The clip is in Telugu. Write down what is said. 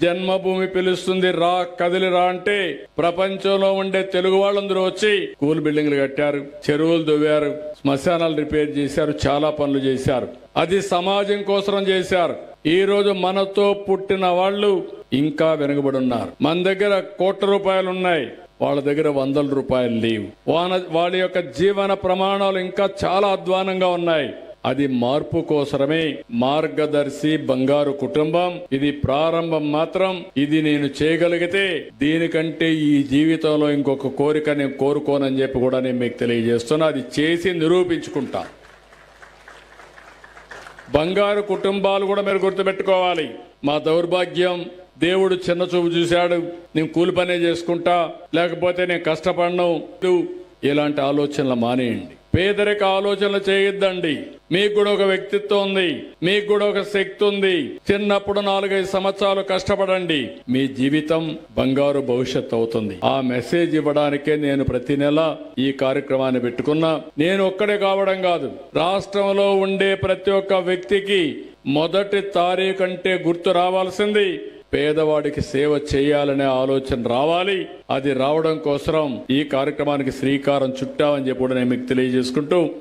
జన్మభూమి పిలుస్తుంది రా కదిలి రా అంటే ప్రపంచంలో ఉండే తెలుగు వాళ్ళందరూ వచ్చి స్కూల్ బిల్డింగ్లు కట్టారు, చెరువులు దువ్వారు, శ్మశానాలు రిపేర్ చేశారు, చాలా పనులు చేశారు. అది సమాజం కోసం చేశారు. ఈ రోజు మనతో పుట్టిన వాళ్ళు ఇంకా వెనుకబడి ఉన్నారు. మన దగ్గర కోట్ల రూపాయలు ఉన్నాయి, వాళ్ళ దగ్గర వందల రూపాయలు లేవు. వాళ్ళ యొక్క జీవన ప్రమాణాలు ఇంకా చాలా అధ్వానంగా ఉన్నాయి. అది మార్పు కోసమే మార్గదర్శి బంగారు కుటుంబం. ఇది ప్రారంభం మాత్రం. ఇది నేను చేయగలిగితే దీనికంటే ఈ జీవితంలో ఇంకొక కోరిక నేను కోరుకోనని చెప్పి కూడా నేను మీకు తెలియజేస్తున్నా. అది చేసి నిరూపించుకుంటా. బంగారు కుటుంబాలు కూడా మీరు గుర్తుపెట్టుకోవాలి. మా దౌర్భాగ్యం, దేవుడు చిన్న చూపు చూశాడు, నేను కూలి పనే చేసుకుంటా, లేకపోతే నేను కష్టపడను, ఇలాంటి ఆలోచనలు మానేయండి. పేదరిక ఆలోచనలు చేయొద్దండి. మీకు కూడా ఒక వ్యక్తిత్వం ఉంది, మీకు కూడా ఒక శక్తి ఉంది. చిన్నప్పుడు 4-5 సంవత్సరాలు కష్టపడండి, మీ జీవితం బంగారు భవిష్యత్తు అవుతుంది. ఆ మెసేజ్ ఇవ్వడానికే నేను ప్రతి నెల ఈ కార్యక్రమాన్ని పెట్టుకున్నా. నేను ఒక్కడే కావడం కాదు, రాష్ట్రంలో ఉండే ప్రతి ఒక్క వ్యక్తికి మొదటి తారీఖు అంటే గుర్తు రావాల్సింది పేదవాడికి సేవ చేయాలనే ఆలోచన రావాలి. అది రావడం కోసం ఈ కార్యక్రమానికి శ్రీకారం చుట్టామని చెప్పి కూడా నేను మీకు తెలియజేసుకుంటూ